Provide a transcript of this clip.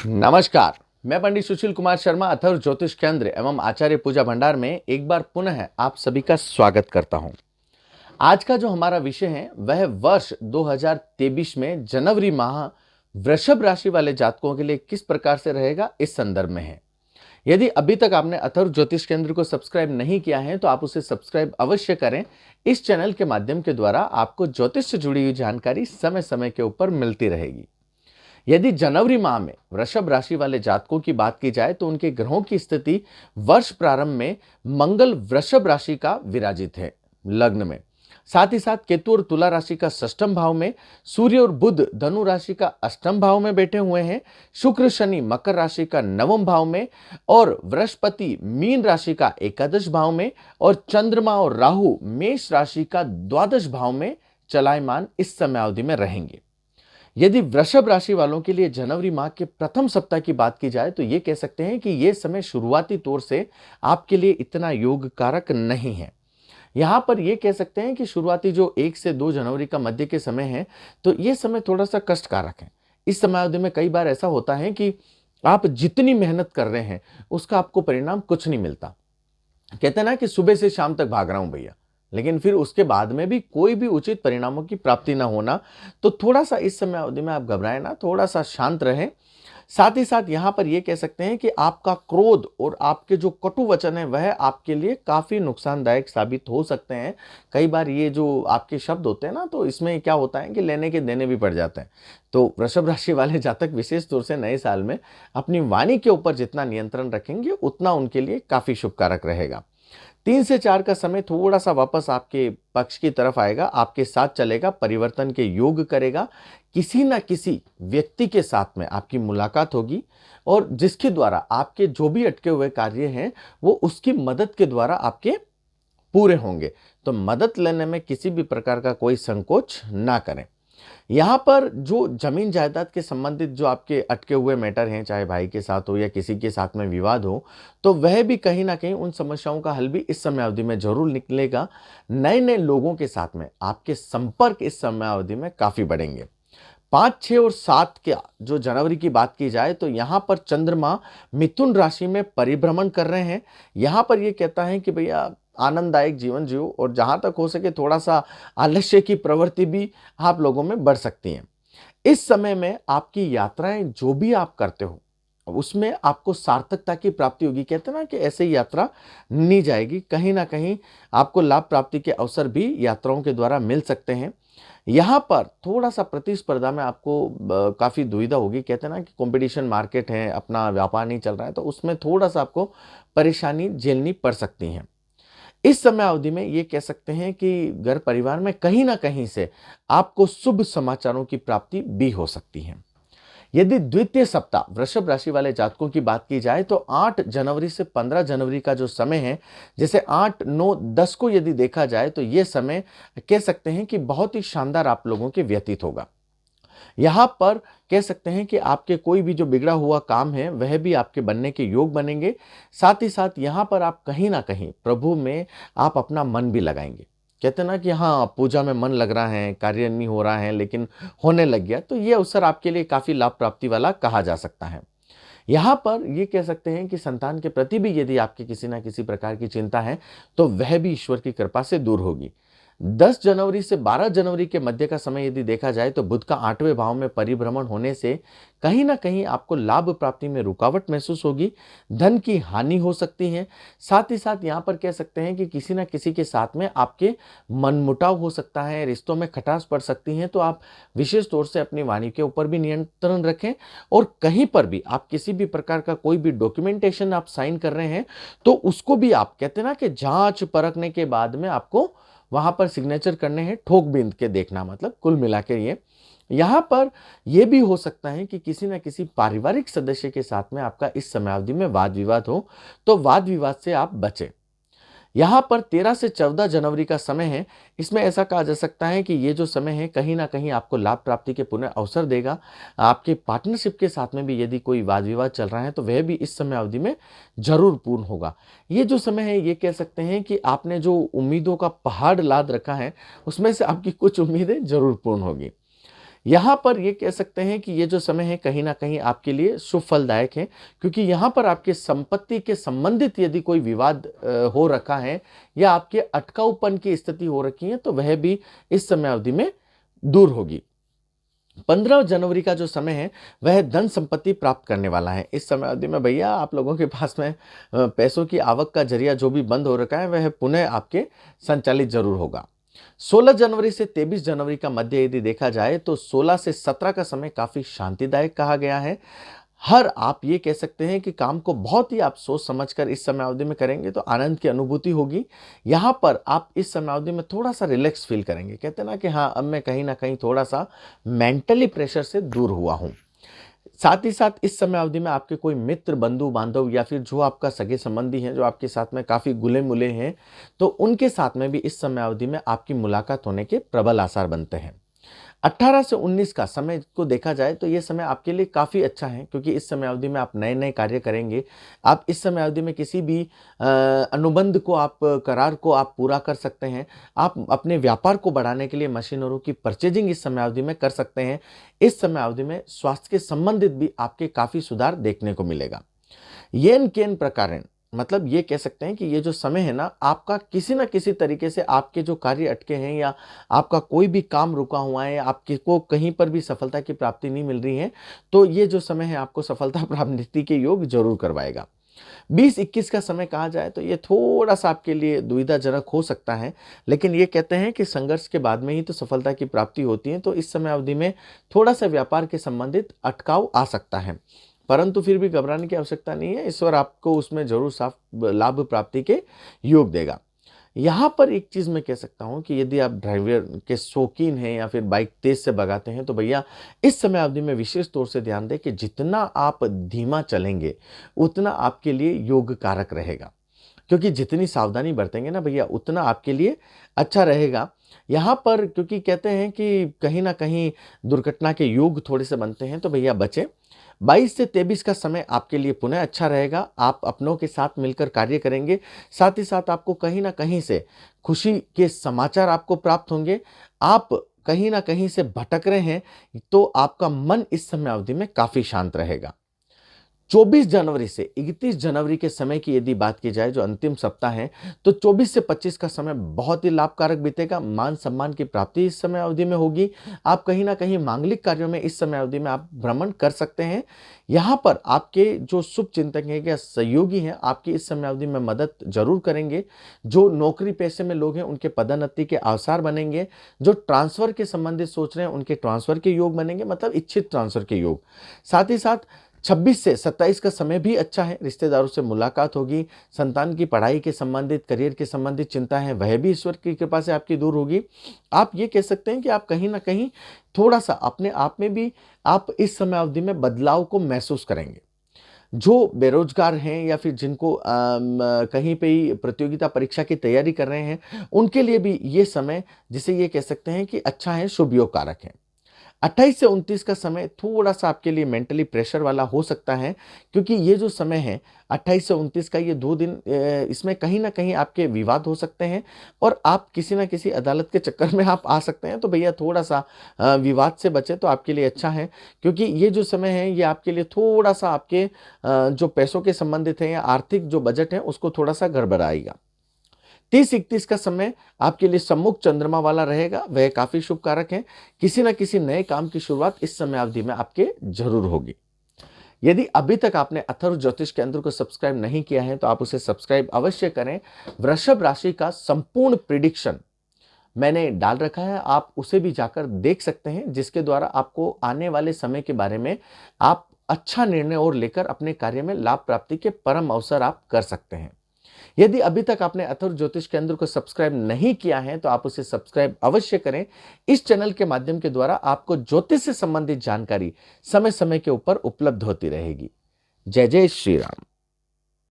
नमस्कार। मैं पंडित सुशील कुमार शर्मा अथर्व ज्योतिष केंद्र एवं आचार्य पूजा भंडार में एक बार पुनः आप सभी का स्वागत करता हूं। आज का जो हमारा विषय है वह वर्ष 2023 में जनवरी माह वृषभ राशि वाले जातकों के लिए किस प्रकार से रहेगा इस संदर्भ में है। यदि अभी तक आपने अथर्व ज्योतिष केंद्र को सब्सक्राइब नहीं किया है तो आप उसे सब्सक्राइब अवश्य करें। इस चैनल के माध्यम के द्वारा आपको ज्योतिष से जुड़ी हुई जानकारी समय समय के ऊपर मिलती रहेगी। यदि जनवरी माह में वृषभ राशि वाले जातकों की बात की जाए तो उनके ग्रहों की स्थिति वर्ष प्रारंभ में मंगल वृषभ राशि का विराजित है लग्न में, साथ ही साथ केतु और तुला राशि का षष्ठम भाव में, सूर्य और बुध धनु राशि का अष्टम भाव में बैठे हुए हैं, शुक्र शनि मकर राशि का नवम भाव में और बृहस्पति मीन राशि का एकादश भाव में और चंद्रमा और राहु मेष राशि का द्वादश भाव में चलायमान इस समयावधि में रहेंगे। यदि वृषभ राशि वालों के लिए जनवरी माह के प्रथम सप्ताह की बात की जाए तो ये कह सकते हैं कि ये समय शुरुआती तौर से आपके लिए इतना योग कारक नहीं है। यहां पर ये कह सकते हैं कि शुरुआती जो 1 से 2 जनवरी का मध्य के समय है तो ये समय थोड़ा सा कष्टकारक है। इस समयावधि में कई बार ऐसा होता है कि आप जितनी मेहनत कर रहे हैं उसका आपको परिणाम कुछ नहीं मिलता। कहते हैं ना कि सुबह से शाम तक भाग रहा हूं भैया, लेकिन फिर उसके बाद में भी कोई भी उचित परिणामों की प्राप्ति ना होना, तो थोड़ा सा इस समय अवधि में आप घबराएं ना, थोड़ा सा शांत रहें। साथ ही साथ यहाँ पर ये कह सकते हैं कि आपका क्रोध और आपके जो कटु वचन है वह आपके लिए काफी नुकसानदायक साबित हो सकते हैं। कई बार ये जो आपके शब्द होते हैं ना, तो इसमें क्या होता है कि लेने के देने भी पड़ जाते हैं। तो वृषभ राशि वाले जातक विशेष तौर से नए साल में अपनी वाणी के ऊपर जितना नियंत्रण रखेंगे उतना उनके लिए काफी शुभकारक रहेगा। 3 से 4 का समय थोड़ा सा वापस आपके पक्ष की तरफ आएगा, आपके साथ चलेगा, परिवर्तन के योग करेगा। किसी ना किसी व्यक्ति के साथ में आपकी मुलाकात होगी और जिसके द्वारा आपके जो भी अटके हुए कार्य हैं वो उसकी मदद के द्वारा आपके पूरे होंगे। तो मदद लेने में किसी भी प्रकार का कोई संकोच ना करें। यहाँ पर जो जमीन जायदाद के संबंधित जो आपके अटके हुए मैटर हैं, चाहे भाई के साथ हो या किसी के साथ में विवाद हो, तो वह भी कहीं ना कहीं उन समस्याओं का हल भी इस समयावधि में जरूर निकलेगा। नए नए लोगों के साथ में आपके संपर्क इस समयावधि में काफी बढ़ेंगे। 5, 6 और 7 का जो जनवरी की बात की जाए तो यहाँ पर चंद्रमा मिथुन राशि में परिभ्रमण कर रहे हैं। यहाँ पर ये कहता है कि भैया आनंददायक जीवन जियो और जहां तक हो सके थोड़ा सा आलस्य की प्रवृत्ति भी आप लोगों में बढ़ सकती है। इस समय में आपकी यात्राएं जो भी आप करते हो उसमें आपको सार्थकता की प्राप्ति होगी। कहते हैं ना कि ऐसे ही यात्रा नहीं जाएगी, कहीं ना कहीं आपको लाभ प्राप्ति के अवसर भी यात्राओं के द्वारा मिल सकते हैं। यहाँ पर थोड़ा सा प्रतिस्पर्धा में आपको काफी दुविधा होगी। कहते हैं ना कि कंपटीशन मार्केट है, अपना व्यापार नहीं चल रहा है, तो उसमें थोड़ा सा आपको परेशानी झेलनी पड़ सकती है। इस समय अवधि में ये कह सकते हैं कि घर परिवार में कहीं ना कहीं से आपको शुभ समाचारों की प्राप्ति भी हो सकती है। यदि द्वितीय सप्ताह वृषभ राशि वाले जातकों की बात की जाए तो 8 जनवरी से 15 जनवरी का जो समय है, जैसे 8, 9, 10 को यदि देखा जाए तो ये समय कह सकते हैं कि बहुत ही शानदार आप लोगों के व्यतीत होगा। यहाँ पर कह सकते हैं कि आपके कोई भी जो बिगड़ा हुआ काम है वह भी आपके बनने के योग बनेंगे। साथ ही साथ यहाँ पर आप कहीं ना कहीं प्रभु में आप अपना मन भी लगाएंगे। कहते हैं ना कि हाँ, पूजा में मन लग रहा है, कार्य नहीं हो रहा है लेकिन होने लग गया, तो ये अवसर आपके लिए काफी लाभ प्राप्ति वाला कहा जा सकता है। यहाँ पर ये कह सकते हैं कि संतान के प्रति भी यदि आपकी किसी ना किसी प्रकार की चिंता है तो वह भी ईश्वर की कृपा से दूर होगी। 10 जनवरी से 12 जनवरी के मध्य का समय यदि देखा जाए तो बुध का 8वें भाव में परिभ्रमण होने से कहीं ना कहीं आपको लाभ प्राप्ति में रुकावट महसूस होगी, धन की हानि हो सकती है। साथ ही साथ यहाँ पर कह सकते हैं कि किसी ना किसी के साथ में आपके मनमुटाव हो सकता है, रिश्तों में खटास पड़ सकती है। तो आप विशेष तौर से अपनी वाणी के ऊपर भी नियंत्रण रखें और कहीं पर भी आप किसी भी प्रकार का कोई भी डॉक्यूमेंटेशन आप साइन कर रहे हैं तो उसको भी आप कहते हैं ना कि जांच परखने के बाद में आपको वहां पर सिग्नेचर करने हैं, ठोक बींध के देखना। मतलब कुल मिलाकर ये यहां पर यह भी हो सकता है कि किसी न किसी पारिवारिक सदस्य के साथ में आपका इस समयावधि में वाद विवाद हो, तो वाद विवाद से आप बचें। यहाँ पर 13 से 14 जनवरी का समय है। इसमें ऐसा कहा जा सकता है कि ये जो समय है कहीं ना कहीं आपको लाभ प्राप्ति के पुनः अवसर देगा। आपके पार्टनरशिप के साथ में भी यदि कोई वाद विवाद चल रहा है तो वह भी इस समय अवधि में जरूर पूर्ण होगा। ये जो समय है ये कह सकते हैं कि आपने जो उम्मीदों का पहाड़ लाद रखा है उसमें से आपकी कुछ उम्मीदें जरूर पूर्ण होगी। यहाँ पर ये कह सकते हैं कि ये जो समय है कहीं ना कहीं आपके लिए शुभ फलदायक है, क्योंकि यहाँ पर आपके संपत्ति के संबंधित यदि कोई विवाद हो रखा है या आपके अटकाऊपन की स्थिति हो रखी है तो वह भी इस समय अवधि में दूर होगी। 15 जनवरी का जो समय है वह धन संपत्ति प्राप्त करने वाला है। इस समय अवधि में भैया आप लोगों के पास में पैसों की आवक का जरिया जो भी बंद हो रखा है वह पुनः आपके संचालित जरूर होगा। 16 जनवरी से 23 जनवरी का मध्य यदि देखा जाए तो 16 से 17 का समय काफी शांतिदायक कहा गया है। हर आप ये कह सकते हैं कि काम को बहुत ही आप सोच समझकर इस समय अवधि में करेंगे तो आनंद की अनुभूति होगी। यहाँ पर आप इस समय अवधि में थोड़ा सा रिलैक्स फील करेंगे, कहते हैं ना कि हाँ अब मैं कहीं ना कहीं थोड़ा सा मेंटली प्रेशर से दूर हुआ हूँ। साथ ही साथ इस समय अवधि में आपके कोई मित्र बंधु बांधव या फिर जो आपका सगे संबंधी हैं जो आपके साथ में काफी गुले मुले हैं तो उनके साथ में भी इस समय अवधि में आपकी मुलाकात होने के प्रबल आसार बनते हैं। 18 से 19 का समय को देखा जाए तो ये समय आपके लिए काफ़ी अच्छा है, क्योंकि इस समय अवधि में आप नए नए कार्य करेंगे। आप इस समय अवधि में किसी भी अनुबंध को आप करार को आप पूरा कर सकते हैं। आप अपने व्यापार को बढ़ाने के लिए मशीनरों की परचेजिंग इस समय अवधि में कर सकते हैं। इस समय अवधि में स्वास्थ्य के संबंधित भी आपके काफ़ी सुधार देखने को मिलेगा। येन केन प्रकारेण मतलब ये कह सकते हैं कि ये जो समय है ना आपका किसी ना किसी तरीके से आपके जो कार्य अटके हैं या आपका कोई भी काम रुका हुआ है, आपको कहीं पर भी सफलता की प्राप्ति नहीं मिल रही है तो ये जो समय है आपको सफलता प्राप्ति के योग जरूर करवाएगा। 20-21 का समय कहा जाए तो ये थोड़ा सा आपके लिए दुविधाजनक हो सकता है, लेकिन ये कहते हैं कि संघर्ष के बाद में ही तो सफलता की प्राप्ति होती है। तो इस समय अवधि में थोड़ा सा व्यापार के संबंधित अटकाव आ सकता है, परंतु फिर भी घबराने की आवश्यकता नहीं है। ईश्वर आपको उसमें जरूर साफ लाभ प्राप्ति के योग देगा। यहाँ पर एक चीज मैं कह सकता हूँ कि यदि आप ड्राइवर के शौकीन हैं या फिर बाइक तेज से भगाते हैं तो भैया इस समय अवधि में विशेष तौर से ध्यान दें कि जितना आप धीमा चलेंगे उतना आपके लिए योग कारक रहेगा, क्योंकि जितनी सावधानी बरतेंगे ना भैया उतना आपके लिए अच्छा रहेगा। यहाँ पर क्योंकि कहते हैं कि कहीं ना कहीं दुर्घटना के योग थोड़े से बनते हैं तो भैया बचें। 22 से 23 का समय आपके लिए पुनः अच्छा रहेगा। आप अपनों के साथ मिलकर कार्य करेंगे, साथ ही साथ आपको कहीं ना कहीं से खुशी के समाचार आपको प्राप्त होंगे। आप कहीं ना कहीं से भटक रहे हैं तो आपका मन इस समय अवधि में काफी शांत रहेगा। 24 जनवरी से 31 जनवरी के समय की यदि बात की जाए जो अंतिम सप्ताह है तो 24 से 25 का समय बहुत ही लाभकारक बीतेगा। मान सम्मान की प्राप्ति इस समय अवधि में होगी। आप कहीं ना कहीं मांगलिक कार्यों में इस समय अवधि में आप भ्रमण कर सकते हैं। यहाँ पर आपके जो शुभ चिंतक हैं या सहयोगी हैं आपकी इस समय अवधि में मदद जरूर करेंगे। जो नौकरी पेशे में लोग हैं उनके पदोन्नति के अवसर बनेंगे। जो ट्रांसफर के संबंधित सोच रहे हैं उनके ट्रांसफर के योग बनेंगे, मतलब इच्छित ट्रांसफर के योग। साथ ही साथ 26 से 27 का समय भी अच्छा है। रिश्तेदारों से मुलाकात होगी। संतान की पढ़ाई के संबंधित करियर के संबंधित चिंता है वह भी ईश्वर की कृपा से आपकी दूर होगी। आप ये कह सकते हैं कि आप कहीं ना कहीं थोड़ा सा अपने आप में भी आप इस समय अवधि में बदलाव को महसूस करेंगे। जो बेरोजगार हैं या फिर जिनको कहीं पे ही प्रतियोगिता परीक्षा की तैयारी कर रहे हैं उनके लिए भी ये समय जिसे ये कह सकते हैं कि अच्छा है, शुभ योग कारक है। 28 से 29 का समय थोड़ा सा आपके लिए मेंटली प्रेशर वाला हो सकता है, क्योंकि ये जो समय है 28 से 29 का ये 2 दिन इसमें कहीं ना कहीं आपके विवाद हो सकते हैं और आप किसी ना किसी अदालत के चक्कर में आप आ सकते हैं। तो भैया थोड़ा सा विवाद से बचे तो आपके लिए अच्छा है, क्योंकि ये जो समय है ये आपके लिए थोड़ा सा आपके जो पैसों के संबंधित है या आर्थिक जो बजट है उसको थोड़ा सा गड़बड़ाएगा। 30-31 का समय आपके लिए सम्मुख चंद्रमा वाला रहेगा, वह काफी शुभ कारक है। किसी न किसी नए काम की शुरुआत इस समय अवधि में आपके जरूर होगी। यदि अभी तक आपने अथर्व ज्योतिष केंद्र को सब्सक्राइब नहीं किया है तो आप उसे सब्सक्राइब अवश्य करें। वृषभ राशि का संपूर्ण प्रिडिक्शन मैंने डाल रखा है, आप उसे भी जाकर देख सकते हैं, जिसके द्वारा आपको आने वाले समय के बारे में आप अच्छा निर्णय और लेकर अपने कार्य में लाभ प्राप्ति के परम अवसर आप कर सकते हैं। यदि अभी तक आपने अथर्व ज्योतिष केंद्र को सब्सक्राइब नहीं किया है तो आप उसे सब्सक्राइब अवश्य करें। इस चैनल के माध्यम के द्वारा आपको ज्योतिष से संबंधित जानकारी समय समय के ऊपर उपलब्ध होती रहेगी। जय जय श्री राम।